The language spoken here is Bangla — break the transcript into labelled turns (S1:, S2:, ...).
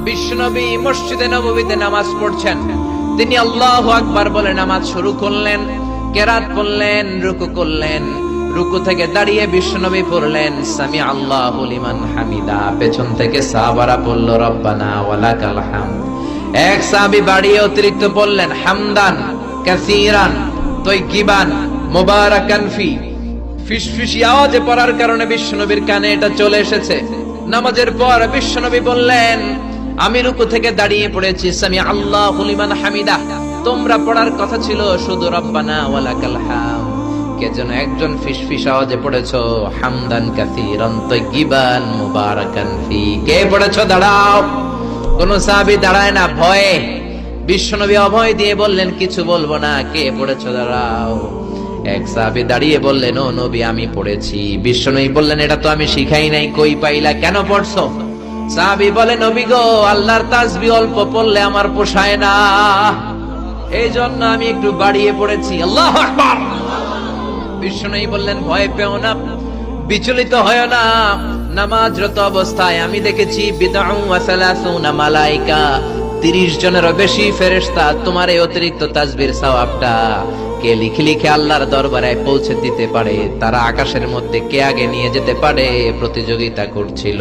S1: বিশ্বনবী মসজিদে নববীতে নামাজ পড়ছেন, তিনি আল্লাহু আকবার বলে নামাজ শুরু করলেন, কেরাত করলেন, রুকু করলেন। রুকু থেকে দাঁড়িয়ে বিশ্বনবী পড়লেন সামি আল্লাহু লিমান হামিদা। পেছন থেকে সাহাবারা পড়ল রব্বানা ওয়ালাকাল হামদ। এক সাহাবী বাড়িয়ে অতিরিক্ত বললেন হামদান কাসীরান তাইয়িবান মুবারাকান ফি। ফিসফিসি আওয়াজে পড়ার কারণে বিশ্বনবীর কানে এটা চলে এসেছে। নামাজের পর বিশ্বনবী বললেন আমি রুকু থেকে দাঁড়িয়ে পড়েছি সামি আল্লাহু লিমান হামিদা, তোমরা পড়ার কথা ছিল শুধু রব্বানা ওয়ালাকাল হামদ। কে যেন একজন ফিসফিস আওয়াজে পড়েছো হামদান কাসীরান তাইয়িবান মুবারাকান ফি। কে পড়েছো? দাঁড়াও। কোন সাহাবী দাঁড়ায় না ভয়ে। বিশ্বনবী অভয় দিয়ে বললেন কিছু বলবো না। কে পড়েছো? দাঁড়াও। এক সাহাবী দাঁড়িয়ে বললেন ও নবী আমি পড়েছি। বিশ্বনবী বললেন এটা তো আমি শিখাই নাই, কই পাইলা, কেন পড়ছো? সাহাবী বলে নবী গো, আল্লাহর তাসবিহ অল্প পড়লে আমার পোষায় না, এই জন্য আমি একটু বাড়িয়ে পড়েছি। আল্লাহু আকবার। বিশ্বনবী বললেন ভয় পেও না, বিচলিত হয় না। নামাজরত অবস্থায় আমি দেখেছি বিদআউ ওয়া সালাসুনা মালায়েকা, 30 জনেরও বেশি ফেরেশতা তোমার এই অতিরিক্ত তাসবিহর সওয়াবটা কে লিখে লিখে আল্লাহর দরবারে পৌঁছে দিতে পারে, তারা আকাশের মধ্যে কে আগে নিয়ে যেতে পারে প্রতিযোগিতা করছিল।